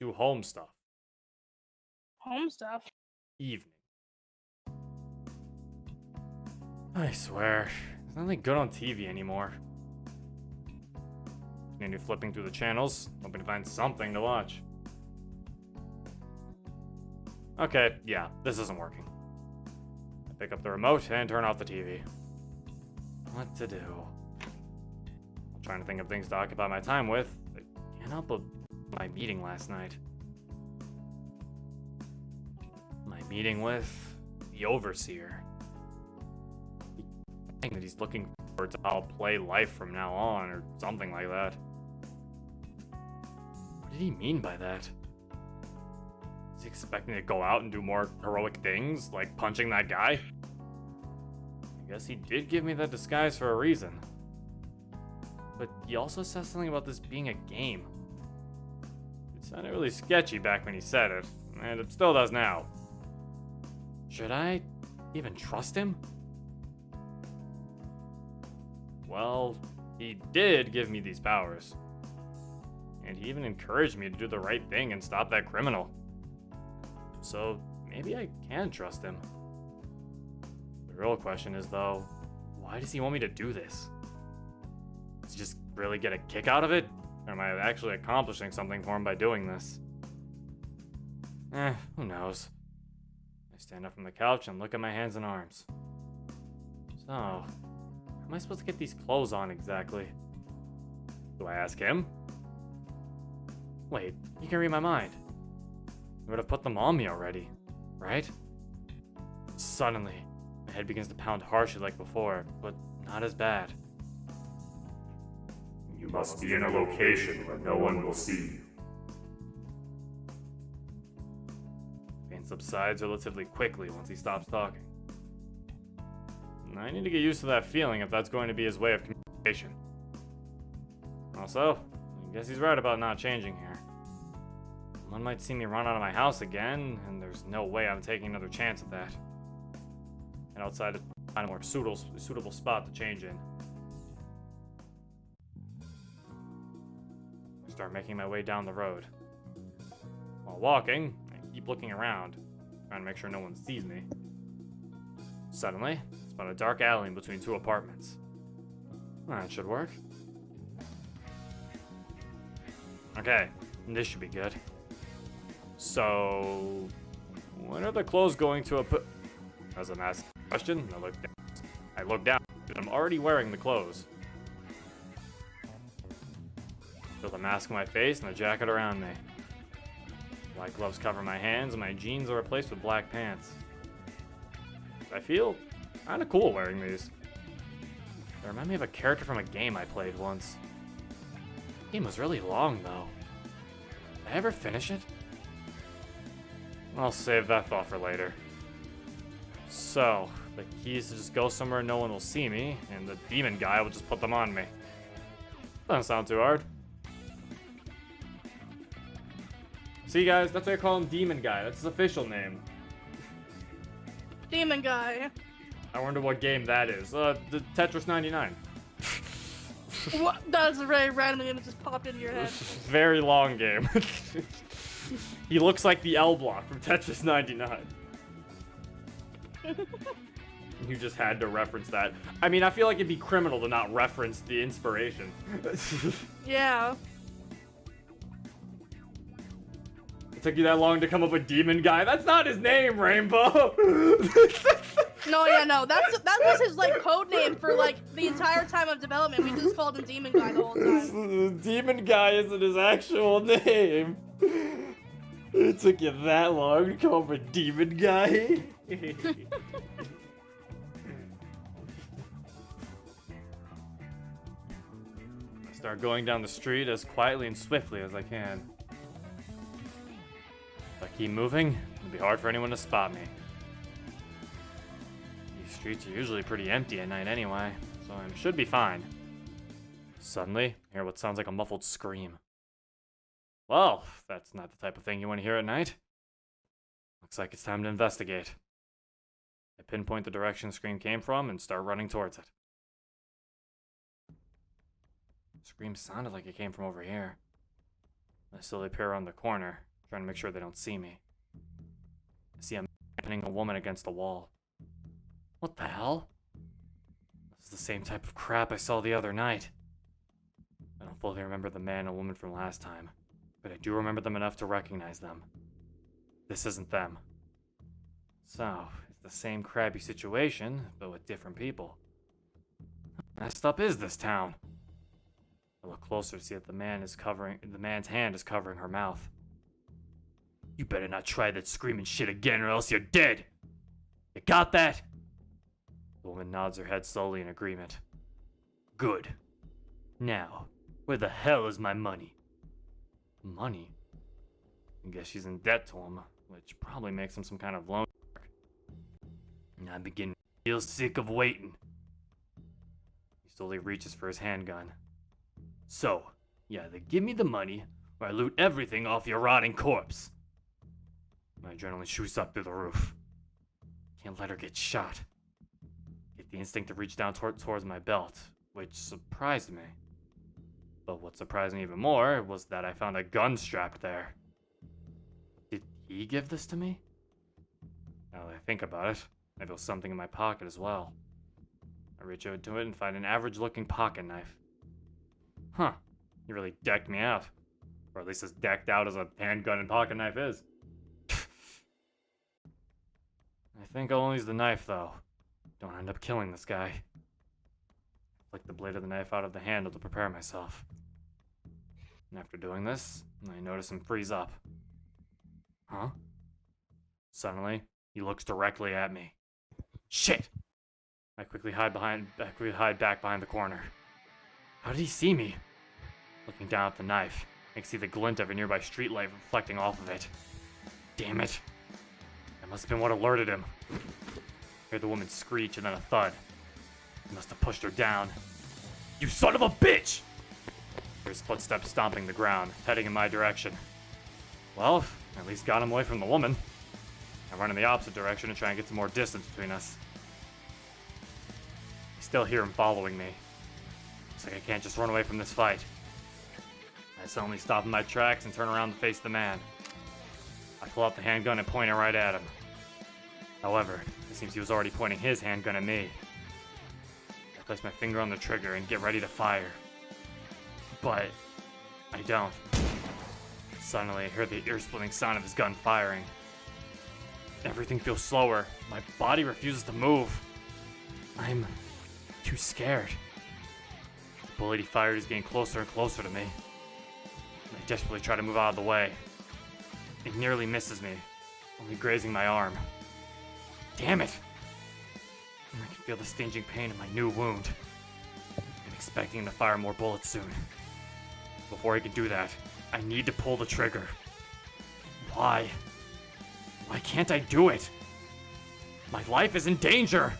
do home stuff. Home stuff. Evening. I swear, there's nothing good on TV anymore. Continue flipping through the channels, hoping to find something to watch. Okay, yeah, this isn't working. I pick up the remote and turn off the TV. What to do? I'm trying to think of things to occupy my time with. I can't help but my meeting last night. My meeting with the Overseer. I think that he's looking forward to how I'll play life from now on, or something like that. What did he mean by that? Is he expecting to go out and do more heroic things, like punching that guy? I guess he did give me that disguise for a reason. But he also said something about this being a game. It sounded really sketchy back when he said it, and it still does now. Should I even trust him? Well, he did give me these powers. And he even encouraged me to do the right thing and stop that criminal. So maybe I can trust him. The real question is, though, why does he want me to do this? Does he just really get a kick out of it? Or am I actually accomplishing something for him by doing this? Who knows? I stand up from the couch and look at my hands and arms. So, how am I supposed to get these clothes on exactly? Do I ask him? Wait, he can read my mind. He would have put them on me already, right? Suddenly, my head begins to pound harshly like before, but not as bad. You must be in a location where no one will see you. Pain subsides relatively quickly once he stops talking. I need to get used to that feeling if that's going to be his way of communication. Also, I guess he's right about not changing here. One might see me run out of my house again, and there's no way I'm taking another chance at that. And outside to find a more suitable spot to change in. I start making my way down the road. While walking, I keep looking around, trying to make sure no one sees me. Suddenly, I spot a dark alley in between two apartments. That should work. Okay, this should be good. So, when are the clothes going to As I'm asking the question, I look down, and I'm already wearing the clothes. Feel the mask on my face and the jacket around me. White gloves cover my hands, and my jeans are replaced with black pants. I feel kinda cool wearing these. They remind me of a character from a game I played once. The game was really long, though. Did I ever finish it? I'll save that thought for later. So, the key is to just go somewhere no one will see me, and the demon guy will just put them on me. Doesn't sound too hard. See, guys, that's why I call him Demon Guy. That's his official name. Demon guy. I wonder what game that is. The Tetris 99. What? That's a very random name that just popped into your head. Very long game. He looks like the L block from Tetris 99. You just had to reference that. I mean, I feel like it'd be criminal to not reference the inspiration. Yeah. It took you that long to come up with Demon Guy? That's not his name, Rainbow! No, yeah, no. That was his, like, code name for, like, the entire time of development. We just called him Demon Guy the whole time. Demon Guy isn't his actual name. It took you that long to come up with Demon Guy? I start going down the street as quietly and swiftly as I can. If I keep moving, it'll be hard for anyone to spot me. These streets are usually pretty empty at night anyway, so I should be fine. Suddenly, I hear what sounds like a muffled scream. Well, that's not the type of thing you want to hear at night. Looks like it's time to investigate. I pinpoint the direction the scream came from and start running towards it. The scream sounded like it came from over here. I slowly peer around the corner, trying to make sure they don't see me. I see a man pinning a woman against the wall. What the hell? This is the same type of crap I saw the other night. I don't fully remember the man and woman from last time, but I do remember them enough to recognize them. This isn't them. So, it's the same crappy situation, but with different people. How messed up is this town? I look closer to see that the man's hand is covering her mouth. You better not try that screaming shit again or else you're dead! You got that? The woman nods her head slowly in agreement. Good. Now, where the hell is my money? Money? I guess she's in debt to him, which probably makes him some kind of loan shark. And I'm beginning to feel sick of waiting. He slowly reaches for his handgun. So, you either give me the money, or I loot everything off your rotting corpse. My adrenaline shoots up through the roof. Can't let her get shot. Get the instinct to reach down towards my belt, which surprised me. But what surprised me even more was that I found a gun strapped there. Did he give this to me? Now that I think about it, I feel something in my pocket as well. I reach out to it and find an average-looking pocket knife. Huh, he really decked me out. Or at least as decked out as a handgun and pocket knife is. I think I'll only use the knife, though. Don't end up killing this guy. I flick the blade of the knife out of the handle to prepare myself. And after doing this, I notice him freeze up. Huh? Suddenly, he looks directly at me. Shit! I quickly hide back behind the corner. How did he see me? Looking down at the knife, I can see the glint of a nearby streetlight reflecting off of it. Damn it. That must have been what alerted him. I heard the woman screech and then a thud. He must have pushed her down. You son of a bitch! Here's footsteps stomping the ground, heading in my direction. Well, at least got him away from the woman. I run in the opposite direction to try and get some more distance between us. I still hear him following me. Looks like I can't just run away from this fight. I suddenly stop in my tracks and turn around to face the man. I pull out the handgun and point it right at him. However, it seems he was already pointing his handgun at me. I place my finger on the trigger and get ready to fire. But I don't. Suddenly, I hear the ear-splitting sound of his gun firing. Everything feels slower. My body refuses to move. I'm too scared. The bullet he fired is getting closer and closer to me. I desperately try to move out of the way. It nearly misses me, only grazing my arm. Damn it! And I can feel the stinging pain in my new wound. I'm expecting him to fire more bullets soon. Before he can do that, I need to pull the trigger. Why? Why can't I do it? My life is in danger!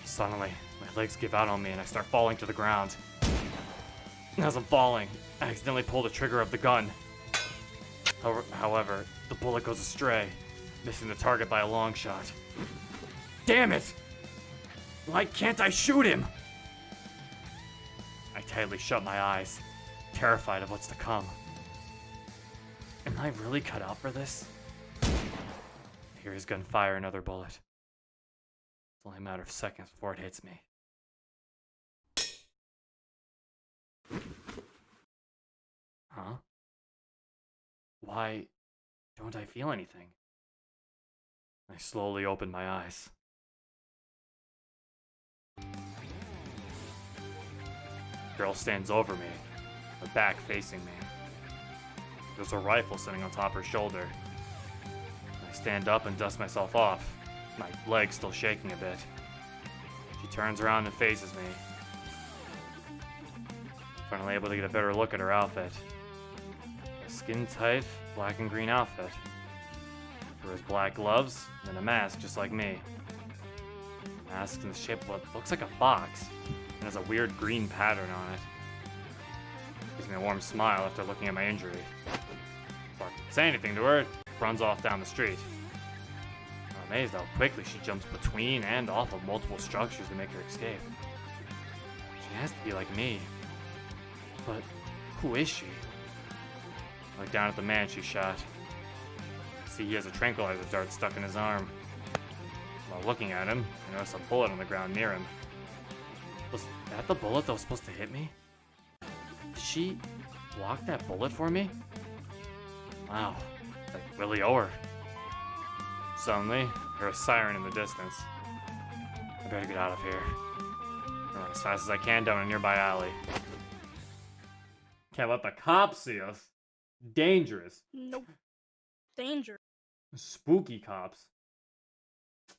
Suddenly, my legs give out on me and I start falling to the ground. As I'm falling, I accidentally pull the trigger of the gun. However, the bullet goes astray, missing the target by a long shot. Damn it! Why can't I shoot him? I tightly shut my eyes, terrified of what's to come. Am I really cut out for this? I hear his gun fire another bullet. It's only a matter of seconds before it hits me. Huh? Why don't I feel anything? I slowly open my eyes. Girl stands over me, her back facing me. There's a rifle sitting on top of her shoulder. I stand up and dust myself off, my legs still shaking a bit. She turns around and faces me. Finally able to get a better look at her outfit. A skin-tight, black and green outfit. She wears black gloves and a mask just like me. The mask's in the shape of what looks like a fox and has a weird green pattern on it. Gives me a warm smile after looking at my injury. Before I can say anything to her, runs off down the street. I'm amazed how quickly she jumps between and off of multiple structures to make her escape. She has to be like me. But who is she? Look down at the man she shot. See, he has a tranquilizer dart stuck in his arm. While looking at him, I noticed a bullet on the ground near him. Was that the bullet that was supposed to hit me? Did she block that bullet for me? Wow, I really owe her. Suddenly, I heard a siren in the distance. I better get out of here. Run as fast as I can down a nearby alley. Can't let the cops see us. Dangerous. Nope. Danger. Spooky cops.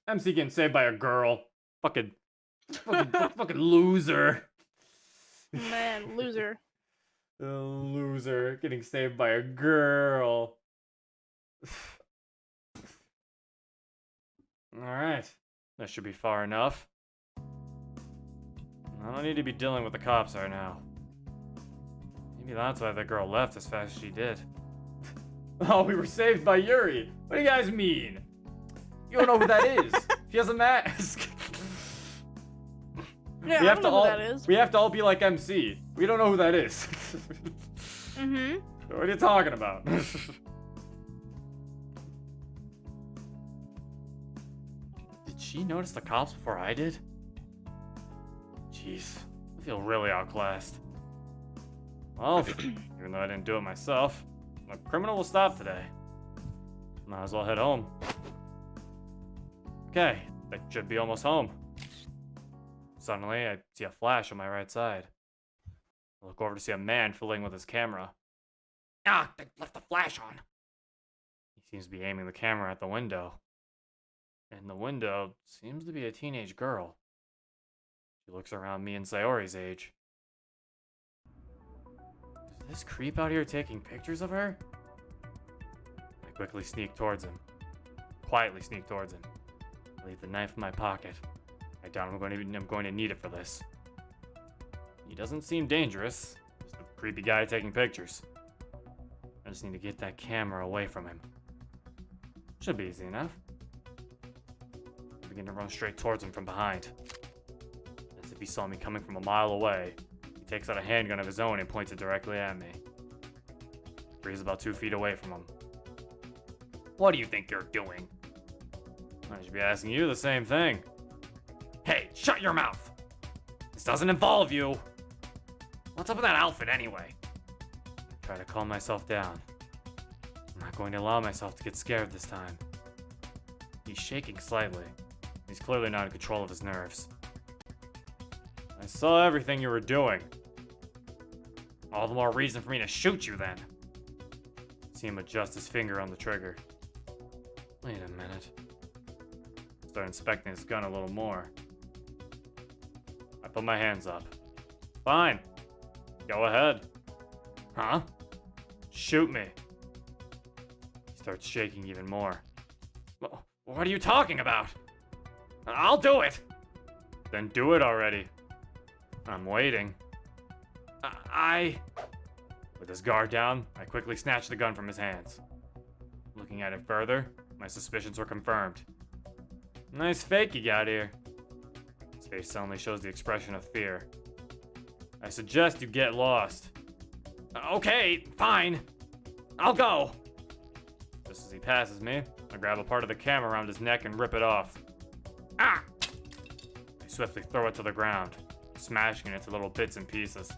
MC getting saved by a girl. Fucking loser. Man, loser. A loser getting saved by a girl. Alright. That should be far enough. I don't need to be dealing with the cops right now. Maybe that's why the girl left as fast as she did. Oh, we were saved by Yuri. What do you guys mean? You don't know who that is. She has a mask. Yeah, I don't know who that is. We have to all be like MC. We don't know who that is. Mm-hmm. What are you talking about? Did she notice the cops before I did? Jeez, I feel really outclassed. Well, even though I didn't do it myself, the criminal will stop today. Might as well head home. Okay, that should be almost home. Suddenly, I see a flash on my right side. I look over to see a man fiddling with his camera. Ah, they left the flash on. He seems to be aiming the camera at the window. And the window seems to be a teenage girl. She looks around me and Sayori's age. Is this creep out here taking pictures of her? I quickly sneak towards him. Quietly sneak towards him. I leave the knife in my pocket. I doubt I'm going to need it for this. He doesn't seem dangerous. Just a creepy guy taking pictures. I just need to get that camera away from him. Should be easy enough. I begin to run straight towards him from behind. As if he saw me coming from a mile away, he takes out a handgun of his own and points it directly at me. Bree's about 2 feet away from him. What do you think you're doing? I should be asking you the same thing. Hey, shut your mouth! This doesn't involve you! What's up with that outfit anyway? I try to calm myself down. I'm not going to allow myself to get scared this time. He's shaking slightly. He's clearly not in control of his nerves. I saw everything you were doing. All the more reason for me to shoot you then. See him adjust his finger on the trigger. Wait a minute. Start inspecting his gun a little more. I put my hands up. Fine. Go ahead. Huh? Shoot me. He starts shaking even more. What are you talking about? I'll do it. Then do it already. I'm waiting. With his guard down, I quickly snatched the gun from his hands. Looking at it further, my suspicions were confirmed. Nice fake you got here. His face suddenly shows the expression of fear. I suggest you get lost. Okay, fine. I'll go. Just as he passes me, I grab a part of the camera around his neck and rip it off. Ah! I swiftly throw it to the ground, smashing it into little bits and pieces.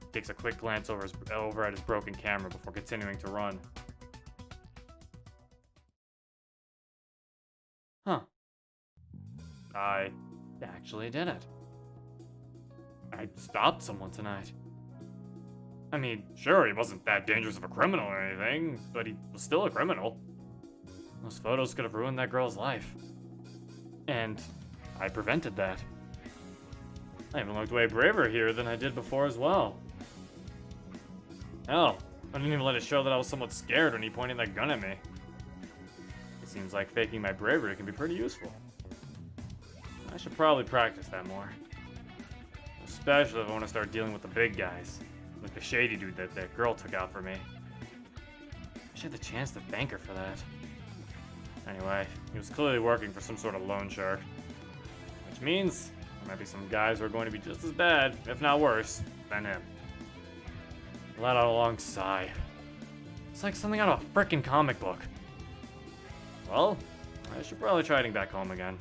He takes a quick glance over at his broken camera before continuing to run. Huh. I actually did it. I stopped someone tonight. I mean, sure, he wasn't that dangerous of a criminal or anything, but he was still a criminal. Those photos could have ruined that girl's life. And I prevented that. I even looked way braver here than I did before as well. Hell, I didn't even let it show that I was somewhat scared when he pointed that gun at me. It seems like faking my bravery can be pretty useful. I should probably practice that more. Especially if I want to start dealing with the big guys. Like the shady dude that girl took out for me. I wish I had the chance to thank her for that. Anyway, he was clearly working for some sort of loan shark. Which means there might be some guys who are going to be just as bad, if not worse, than him. I let out a long sigh. It's like something out of a frickin' comic book. Well, I should probably try heading back home again.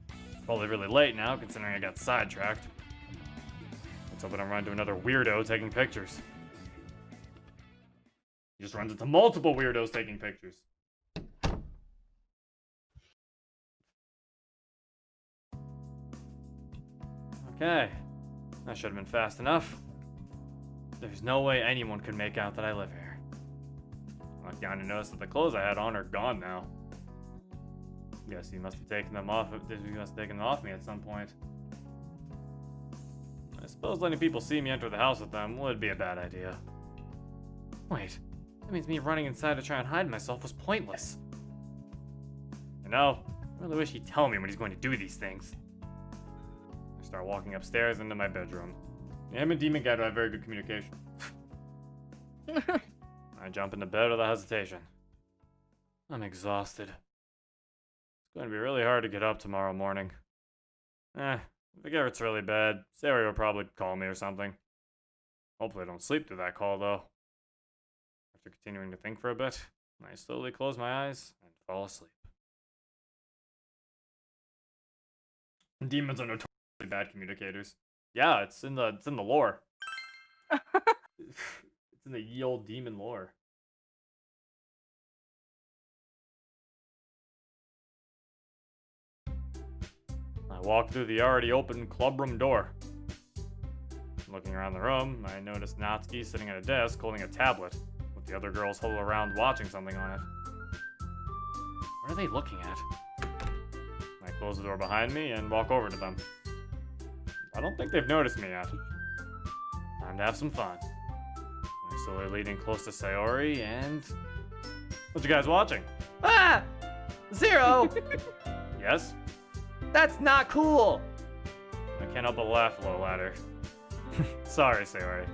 It's probably really late now, considering I got sidetracked. Let's hope I don't run into another weirdo taking pictures. He just runs into multiple weirdos taking pictures. Okay, that should have been fast enough. There's no way anyone could make out that I live here. I kind of noticed that the clothes I had on are gone now. Guess he must have taken them off. He must have taken them off me at some point. I suppose letting people see me enter the house with them would be a bad idea. Wait, that means me running inside to try and hide myself was pointless. You know, I really wish he'd tell me when he's going to do these things. I start walking upstairs into my bedroom. Him and Demon Guy have very good communication. I jump into bed without hesitation. I'm exhausted. It's going to be really hard to get up tomorrow morning. If it gets really bad, Sari will probably call me or something. Hopefully I don't sleep through that call, though. After continuing to think for a bit, I slowly close my eyes and fall asleep. Demons are notoriously bad communicators. Yeah, it's in the lore. It's in the ye old demon lore. I walk through the already open clubroom door. Looking around the room, I notice Natsuki sitting at a desk holding a tablet, with the other girls huddled around watching something on it. What are they looking at? I close the door behind me and walk over to them. I don't think they've noticed me yet. Time to have some fun. I'm slowly leading close to Sayori and... What you guys watching? Ah! Zero! Yes? That's not cool! I can't help but laugh a little at her. Sorry, Sayori.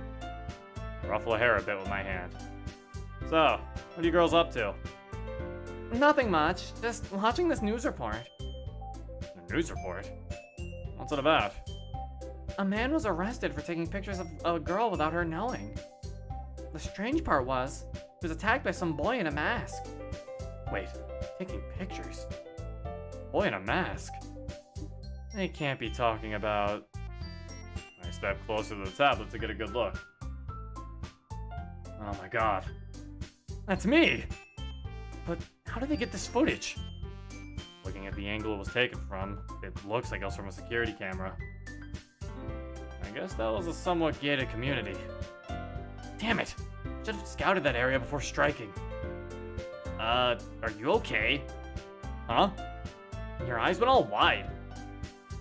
I ruffle a hair a bit with my hand. So, what are you girls up to? Nothing much. Just watching this news report. The news report? What's it about? A man was arrested for taking pictures of a girl without her knowing. The strange part was, he was attacked by some boy in a mask. Wait, taking pictures? Boy in a mask? They can't be talking about... I step closer to the tablet to get a good look. Oh my god. That's me! But how did they get this footage? Looking at the angle it was taken from, it looks like it was from a security camera. I guess that was a somewhat gated community. Damn it! Should have scouted that area before striking. Are you okay? Huh? Your eyes went all wide.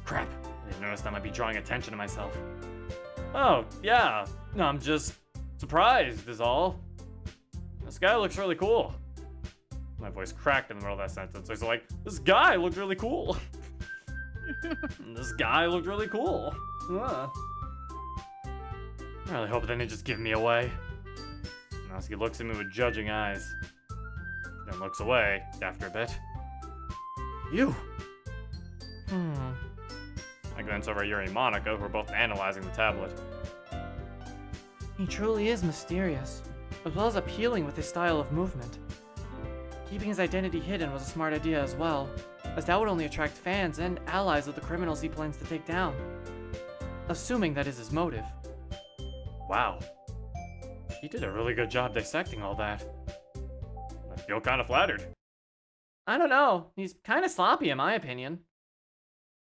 Crap, I didn't notice I might be drawing attention to myself. Oh, yeah. No, I'm just surprised is all. This guy looks really cool. My voice cracked in the middle of that sentence. I was like, this guy looked really cool. This guy looked really cool. I really hope they didn't just give me away. Natsuki looks at me with judging eyes. Then looks away after a bit. You! I glance over at Yuri and Monica, who are both analyzing the tablet. He truly is mysterious, as well as appealing with his style of movement. Keeping his identity hidden was a smart idea as well, as that would only attract fans and allies of the criminals he plans to take down. Assuming that is his motive. Wow. He did a really good job dissecting all that. I feel kind of flattered. I don't know, he's kind of sloppy in my opinion.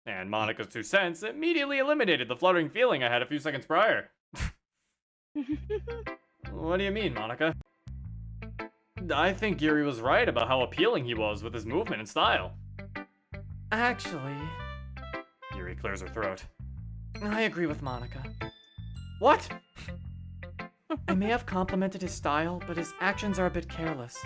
And Monica's 2 cents immediately eliminated the fluttering feeling I had a few seconds prior. What do you mean, Monica? I think Yuri was right about how appealing he was with his movement and style. Actually... Yuri clears her throat. I agree with Monica. What? I may have complimented his style, but his actions are a bit careless.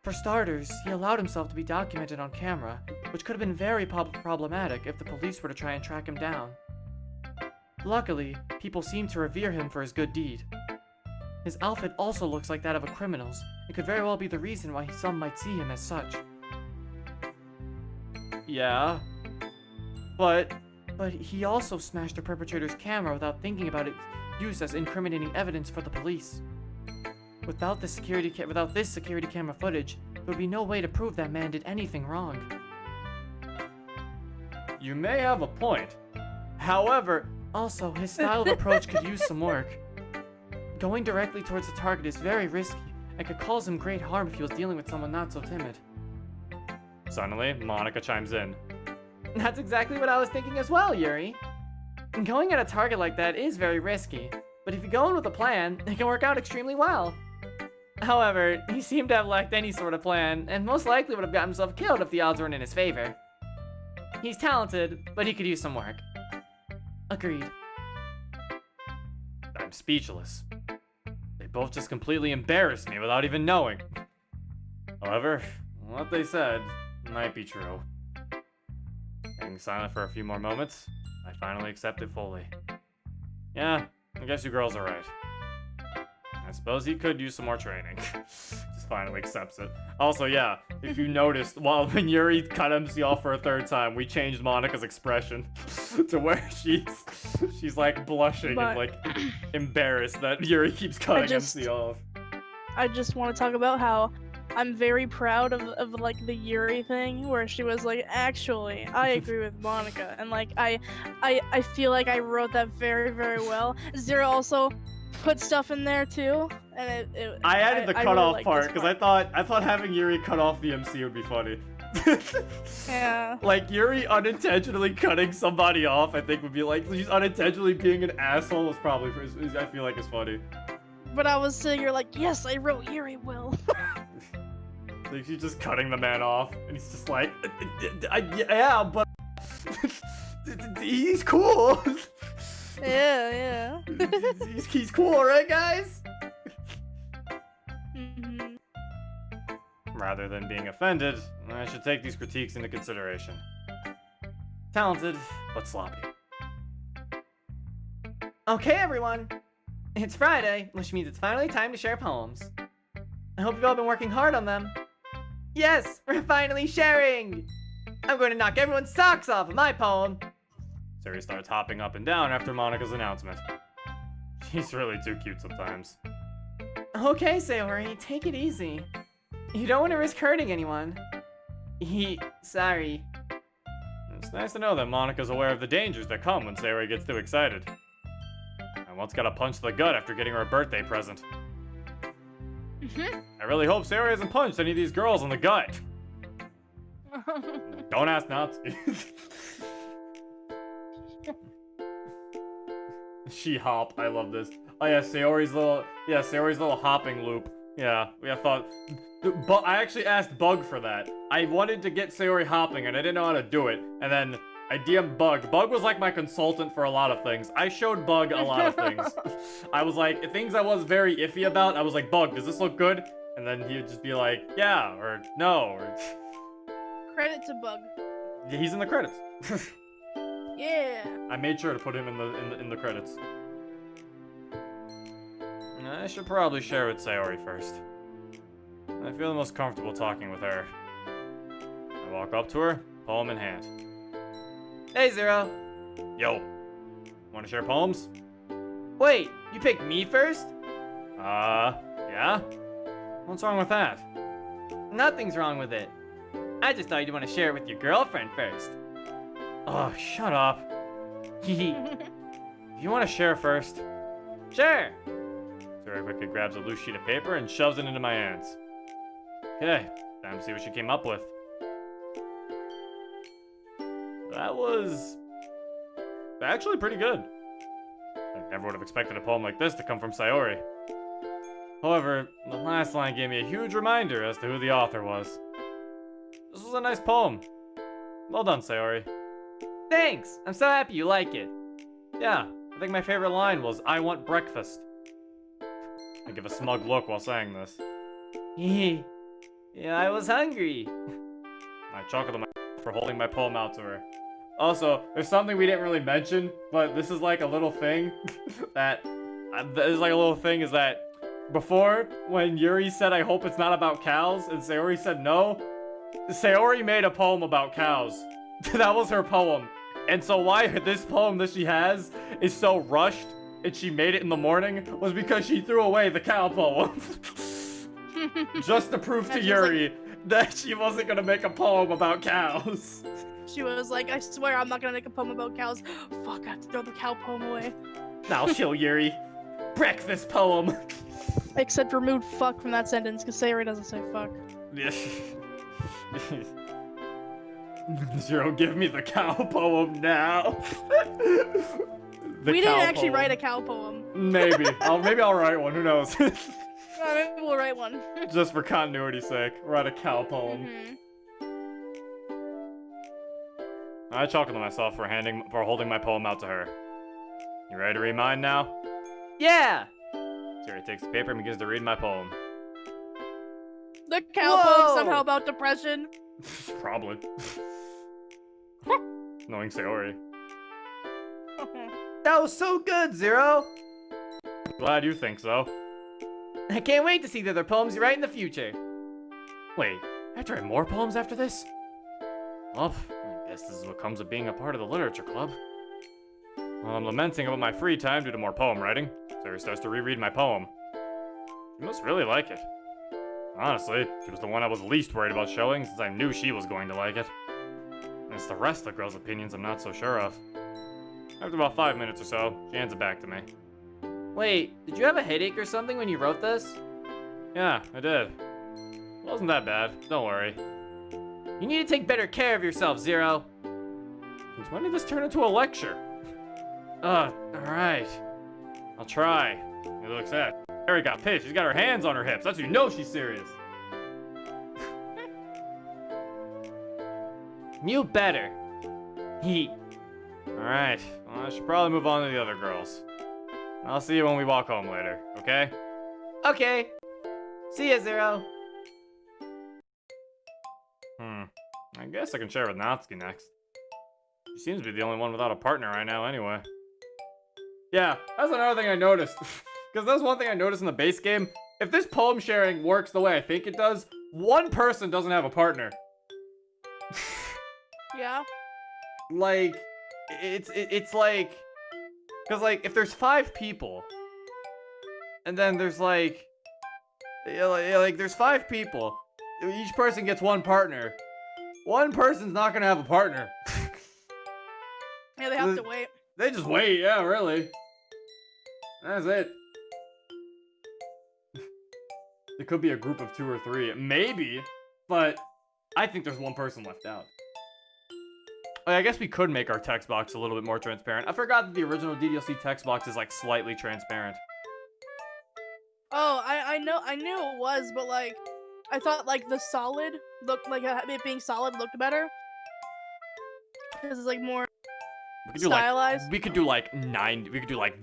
For starters, he allowed himself to be documented on camera, which could have been very problematic if the police were to try and track him down. Luckily, people seem to revere him for his good deed. His outfit also looks like that of a criminal's, and could very well be the reason why some might see him as such. Yeah, But he also smashed the perpetrator's camera without thinking about its use as incriminating evidence for the police. Without this security camera footage, there would be no way to prove that man did anything wrong. You may have a point. However, also, his style of approach could use some work. Going directly towards the target is very risky and could cause him great harm if he was dealing with someone not so timid. Suddenly, Monica chimes in. That's exactly what I was thinking as well, Yuri. Going at a target like that is very risky, but if you go in with a plan, it can work out extremely well. However, he seemed to have lacked any sort of plan, and most likely would have gotten himself killed if the odds weren't in his favor. He's talented, but he could use some work. Agreed. I'm speechless. They both just completely embarrassed me without even knowing. However, what they said might be true. Being silent for a few more moments, I finally accept it fully. Yeah, I guess you girls are right. I suppose he could use some more training. Just finally accepts it. Also, yeah, if you noticed, when Yuri cut MC off for a third time, we changed Monica's expression to where she's like blushing and like embarrassed that Yuri keeps cutting MC off. I just want to talk about how I'm very proud of like the Yuri thing where she was like, actually, I agree with Monica, and like I feel like I wrote that very, very well. Zero also put stuff in there too, and I added the cutoff really part because I thought having Yuri cut off the MC would be funny. Yeah. Like Yuri unintentionally cutting somebody off, I think would be like she's unintentionally being an asshole is probably I feel like is funny. But I was sitting here like, yes, I wrote Yuri well. Like she's just cutting the man off, and he's just like, yeah, but he's cool. Yeah. he's cool, right, guys? Mm-hmm. Rather than being offended, I should take these critiques into consideration. Talented, but sloppy. Okay, everyone. It's Friday, which means it's finally time to share poems. I hope you've all been working hard on them. Yes, we're finally sharing! I'm going to knock everyone's socks off of my poem. Sari starts hopping up and down after Monica's announcement. She's really too cute sometimes. Okay, Sayori, take it easy. You don't want to risk hurting anyone. Sorry. It's nice to know that Monica's aware of the dangers that come when Sayori gets too excited. I once got a punch to the gut after getting her a birthday present. I really hope Sayori hasn't punched any of these girls in the gut. Don't ask not to. She-hop, I love this. Oh yeah, Sayori's little hopping loop. Yeah, I thought, but I actually asked Bug for that. I wanted to get Sayori hopping and I didn't know how to do it. And then I DM'd Bug. Bug was like my consultant for a lot of things. I showed Bug a lot of things. I was like, things I was very iffy about, I was like, Bug, does this look good? And then he'd just be like, yeah, or no, or... Credit to Bug. Yeah, he's in the credits. Yeah. I made sure to put him in the credits. I should probably share with Sayori first. I feel the most comfortable talking with her. I walk up to her, poem in hand. Hey, Zero. Yo, wanna share poems? Wait, you picked me first? Yeah? What's wrong with that? Nothing's wrong with it. I just thought you'd want to share it with your girlfriend first. Oh, shut up. You wanna share first? Sure. Sayori quickly grabs a loose sheet of paper and shoves it into my hands. Okay, time to see what she came up with. That was actually pretty good. I never would have expected a poem like this to come from Sayori. However, the last line gave me a huge reminder as to who the author was. This was a nice poem. Well done, Sayori. Thanks. I'm so happy you like it. Yeah, I think my favorite line was, "I want breakfast." I give a smug look while saying this. Yeah, I was hungry. I chuckled at myself for holding my poem out to her. Also, there's something we didn't really mention, but this is like a little thing is that before, when Yuri said, "I hope it's not about cows," and Sayori said no, Sayori made a poem about cows. That was her poem. And so why this poem that she has is so rushed and she made it in the morning was because she threw away the cow poem. Just to prove to And she was Yuri that she wasn't gonna make a poem about cows. She was like, I swear I'm not gonna make a poem about cows. Fuck, I have to throw the cow poem away. Now chill, Yuri. Breakfast poem. Except remove fuck from that sentence, because Sayori doesn't say fuck. Zero, give me the cow poem now. We didn't actually write a cow poem. Maybe. Maybe I'll write one. Who knows? Maybe we'll write one. Just for continuity's sake, write a cow poem. I chuckled to myself for holding my poem out to her. You ready to read mine now? Yeah! Jerry takes the paper and begins to read my poem. The cow poem somehow about depression. Probably. Knowing Sayori. That was so good, Zero! Glad you think so. I can't wait to see the other poems you write in the future. Wait, I have to write more poems after this? Well, I guess this is what comes of being a part of the literature club. While I'm lamenting about my free time due to more poem writing, Sarah starts to reread my poem. She must really like it. Honestly, she was the one I was least worried about showing since I knew she was going to like it. And it's the rest of the girl's opinions I'm not so sure of. After about 5 minutes or so, she hands it back to me. Wait, did you have a headache or something when you wrote this? Yeah, I did. It wasn't that bad, don't worry. You need to take better care of yourself, Zero. Since when did this turn into a lecture? Alright. I'll try. It looks sad. Harry got pissed. She's got her hands on her hips. That's how you know she's serious. You better. Alright. Well, I should probably move on to the other girls. I'll see you when we walk home later, okay? Okay. See ya, Zero. I guess I can share with Natsuki next. She seems to be the only one without a partner right now anyway. Yeah, that's another thing I noticed. Because that's one thing I noticed in the base game. If this poem sharing works the way I think it does, one person doesn't have a partner. Yeah. Like, it's like... Because, like, if there's 5 people, and then there's, like... there's 5 people. Each person gets one partner. One person's not gonna have a partner. Yeah, they have to wait. They just wait, yeah, really. That's it. It could be a group of 2 or 3, maybe, but I think there's one person left out. I guess we could make our text box a little bit more transparent. I forgot that the original DDLC text box is like slightly transparent. Oh, I knew it was, but like, I thought like the solid looked like it being solid looked better because it's like more stylized. We could do like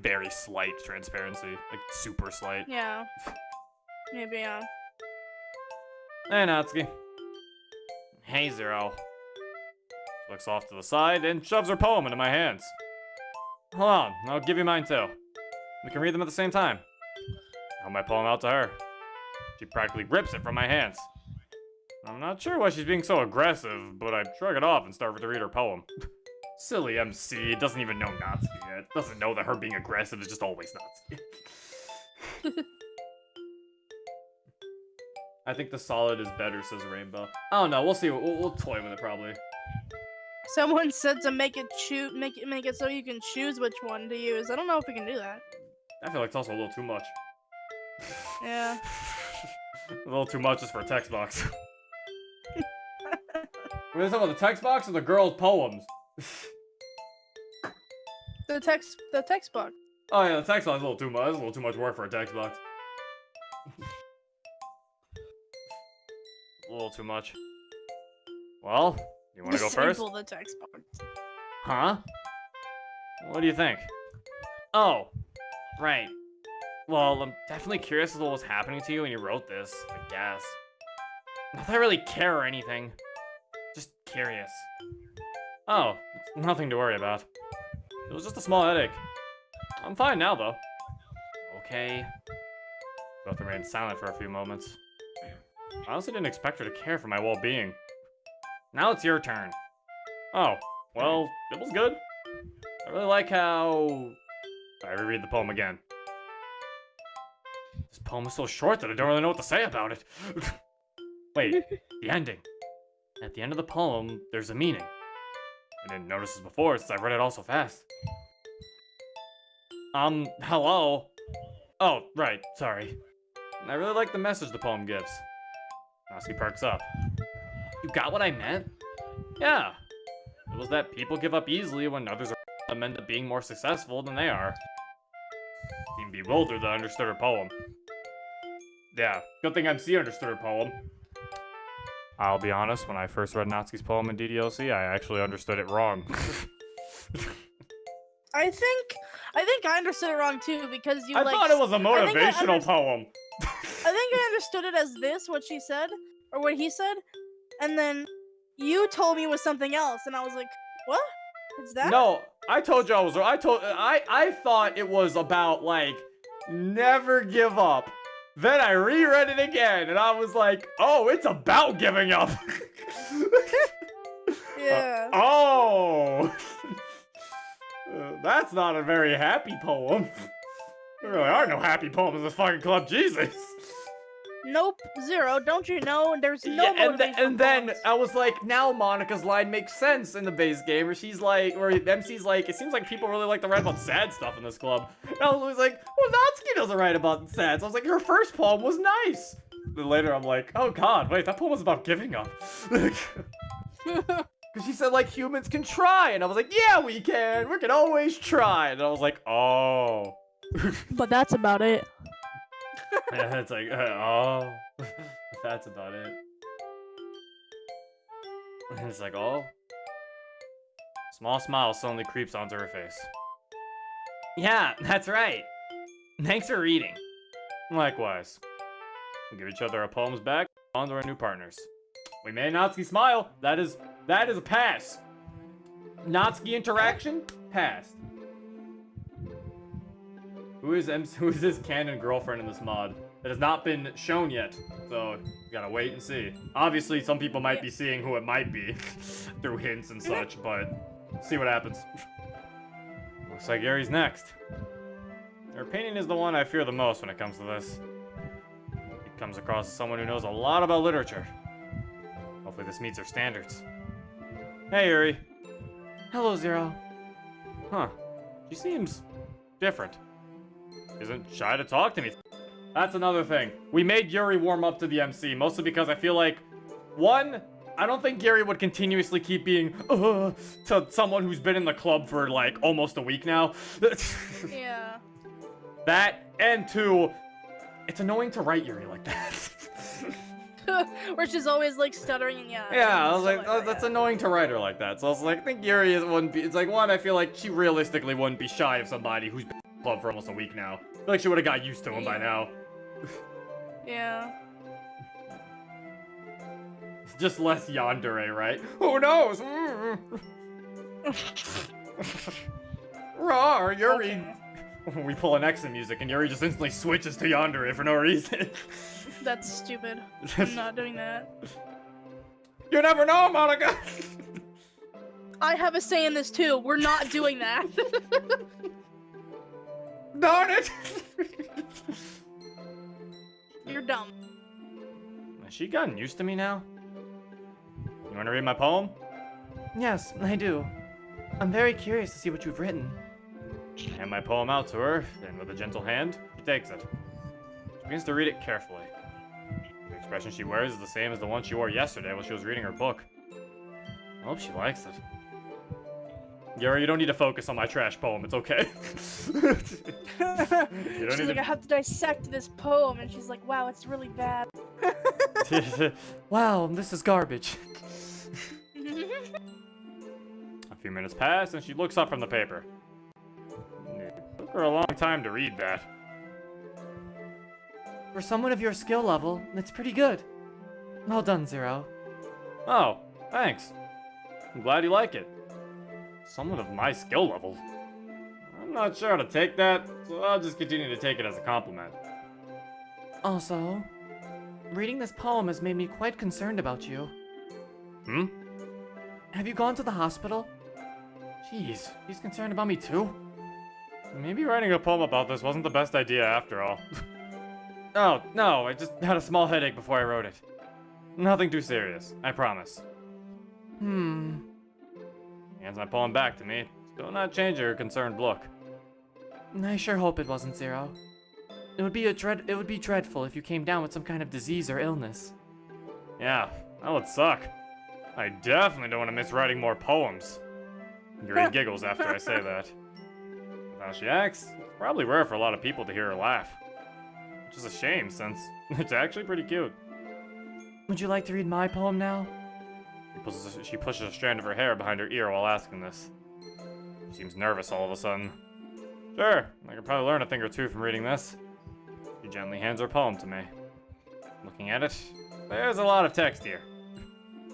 very slight transparency, like super slight. Yeah, maybe yeah. Hey, Natsuki. Hey, Zero. She looks off to the side and shoves her poem into my hands. Hold on, I'll give you mine too. We can read them at the same time. I hold my poem out to her. She practically rips it from my hands. I'm not sure why she's being so aggressive, but I shrug it off and start to read her poem. Silly MC, doesn't even know Natsuki yet. Doesn't know that her being aggressive is just always Natsuki. I think the solid is better, says Rainbow. I don't know, we'll see. We'll toy with it probably. Someone said to make it so you can choose which one to use. I don't know if we can do that. I feel like it's also a little too much. Yeah. A little too much just for a text box. We're talking about the text box or the girls' poems? The text box. Oh yeah, the text box is a little too much. That's a little too much work for a text box. A little too much. Well, you want to go first? Disable the text box. Huh? What do you think? Oh, right. Well, I'm definitely curious as to what was happening to you when you wrote this, I guess. Not that I really care or anything. Just curious. Oh, it's nothing to worry about. It was just a small headache. I'm fine now, though. Okay. Both remained silent for a few moments. I honestly didn't expect her to care for my well-being. Now it's your turn. Oh, well, it was good. I really like how I reread the poem again. This poem is so short that I don't really know what to say about it. Wait, the ending. At the end of the poem, there's a meaning. I didn't notice this before since I read it all so fast. Hello? Oh, right, sorry. I really like the message the poem gives. Natsuki perks up. You got what I meant? Yeah. It was that people give up easily when others are end up being more successful than they are. Seemed bewildered that I understood her poem. Yeah, good thing MC understood her poem. I'll be honest, when I first read Natsuki's poem in DDLC, I actually understood it wrong. I think I understood it wrong too because you I like. thought it was a motivational poem. I think I understood it as this, what she said, or what he said, and then you told me it was something else, and I was like, what? Is that? No, I told you I thought it was about, like, never give up. Then I reread it again, and I was like, oh, it's about giving up. Yeah. That's not a very happy poem. There really are no happy poems in this fucking club, Jesus. Nope, zero. Don't you know? There's no motivation. And then I was like, now Monica's line makes sense in the base game, where she's like, where MC's like, it seems like people really like to write about sad stuff in this club. And I was always like, well, Natsuki doesn't write about sad. So I was like, her first poem was nice. Then later I'm like, oh god, wait, that poem was about giving up. Because she said, like, humans can try. And I was like, yeah, we can always try. And I was like, oh. But that's about it. Yeah, it's like, oh, that's about it. And it's like, oh. Small smile suddenly creeps onto her face. Yeah, that's right. Thanks for reading. Likewise. We give each other our poems back, on to our new partners. We made Natsuki smile. That is a pass. Natsuki interaction, passed. Who is this canon girlfriend in this mod? It has not been shown yet, so you gotta wait and see. Obviously, some people might be seeing who it might be through hints and such, but see what happens. Looks like Yuri's next. Her opinion is the one I fear the most when it comes to this. He comes across as someone who knows a lot about literature. Hopefully this meets her standards. Hey, Yuri. Hello, Zero. Huh. She seems different. Isn't shy to talk to me. That's another thing. We made Yuri warm up to the MC, mostly because I feel like, one, I don't think Yuri would continuously keep being, to someone who's been in the club for, like, almost a week now. Yeah. That, and two, it's annoying to write Yuri like that. Where she's always, like, stuttering and Yeah, I was like, that's annoying to write her like that. So I was like, I think Yuri wouldn't be, it's like, one, I feel like she realistically wouldn't be shy of somebody who's been in the club for almost a week now. I feel like she would have got used to him by now. Yeah. It's just less yandere, right? Who knows? Rawr, Yuri. Okay. We pull an exit music and Yuri just instantly switches to yandere for no reason. That's stupid. I'm not doing that. You never know, Monica! I have a say in this too. We're not doing that. Darn it! You're dumb. Has she gotten used to me now? You wanna read my poem? Yes, I do. I'm very curious to see what you've written. I hand my poem out to her, and with a gentle hand, she takes it. She begins to read it carefully. The expression she wears is the same as the one she wore yesterday when she was reading her book. I hope she likes it. Yuri, you don't need to focus on my trash poem, it's okay. She's like, I have to dissect this poem, and she's like, wow, it's really bad. Wow, this is garbage. A few minutes pass, and she looks up from the paper. It took her a long time to read that. For someone of your skill level, it's pretty good. Well done, Zero. Oh, thanks. I'm glad you like it. Someone of my skill level. I'm not sure how to take that, so I'll just continue to take it as a compliment. Also, reading this poem has made me quite concerned about you. Hmm? Have you gone to the hospital? Jeez, he's concerned about me too? Maybe writing a poem about this wasn't the best idea after all. Oh, no, I just had a small headache before I wrote it. Nothing too serious, I promise. He hands my poem back to me, still not changing her concerned look. I sure hope it wasn't Zero. It would be dreadful if you came down with some kind of disease or illness. Yeah, that would suck. I definitely don't want to miss writing more poems. Yuri giggles after I say that. With how she acts, it's probably rare for a lot of people to hear her laugh. Which is a shame, since it's actually pretty cute. Would you like to read my poem now? She pushes a strand of her hair behind her ear while asking this. She seems nervous all of a sudden. Sure, I could probably learn a thing or two from reading this. She gently hands her poem to me. Looking at it, there's a lot of text here.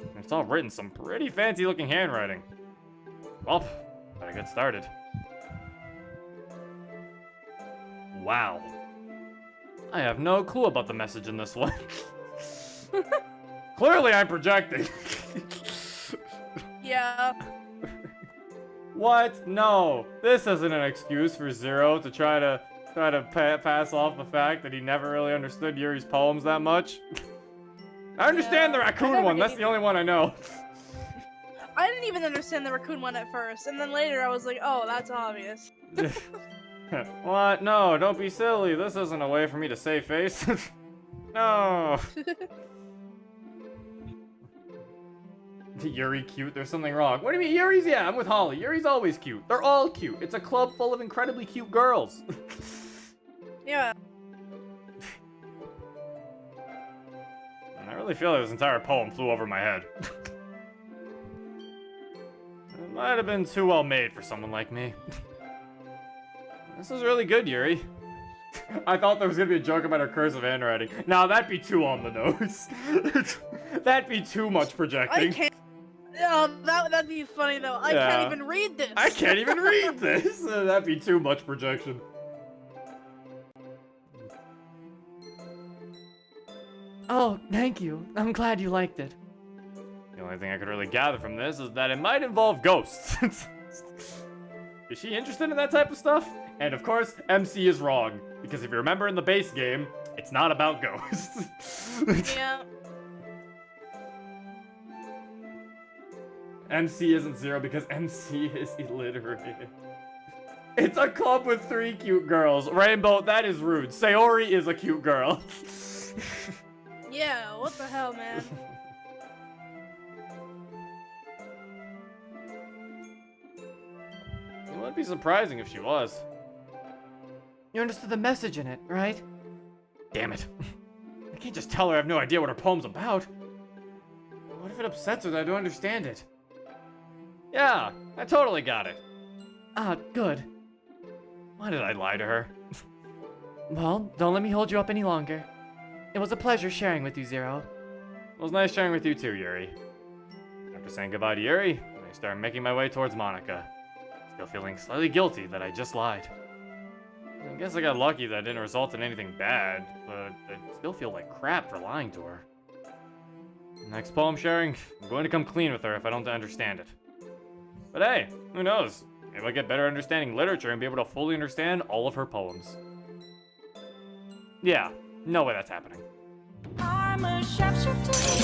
And it's all written some pretty fancy looking handwriting. Well, better get started. Wow. I have no clue about the message in this one. Clearly I'm projecting. Yeah. What? No. This isn't an excuse for Zero to try to pass off the fact that he never really understood Yuri's poems that much. I understand the I raccoon never one. did That's the either. only one I know. I didn't even understand the raccoon one at first, and then later I was like, oh, that's obvious. What? No, don't be silly. This isn't a way for me to save face. No. Yuri cute? There's something wrong. What do you mean? Yuri's, yeah, I'm with Holly. Yuri's always cute. They're all cute. It's a club full of incredibly cute girls. Yeah. And I really feel like this entire poem flew over my head. It might have been too well made for someone like me. This is really good, Yuri. I thought there was gonna be a joke about her cursive handwriting. Now that'd be too on the nose. That'd be too much projecting. I can't. Oh, that'd be funny though. I Yeah. can't even read this. I can't even read this. That'd be too much projection. Oh, thank you. I'm glad you liked it. The only thing I could really gather from this is that it might involve ghosts. Is she interested in that type of stuff? And of course, MC is wrong. Because if you remember in the base game, it's not about ghosts. Yeah. MC isn't Zero because MC is illiterate. It's a club with 3 cute girls. Rainbow, that is rude. Sayori is a cute girl. Yeah. What the hell, man? It would be surprising if she was. You understood the message in it, right? Damn it. I can't just tell her I have no idea what her poem's about. What if it upsets her that I don't understand it? Yeah, I totally got it. Ah, good. Why did I lie to her? Well, don't let me hold you up any longer. It was a pleasure sharing with you, Zero. It was nice sharing with you too, Yuri. After saying goodbye to Yuri, I started making my way towards Monica. Still feeling slightly guilty that I just lied. I guess I got lucky that it didn't result in anything bad, but I still feel like crap for lying to her. Next poem sharing, I'm going to come clean with her if I don't understand it. But hey, who knows? Maybe I'll get better understanding literature and be able to fully understand all of her poems. Yeah, no way that's happening. I'm a sharpshooter.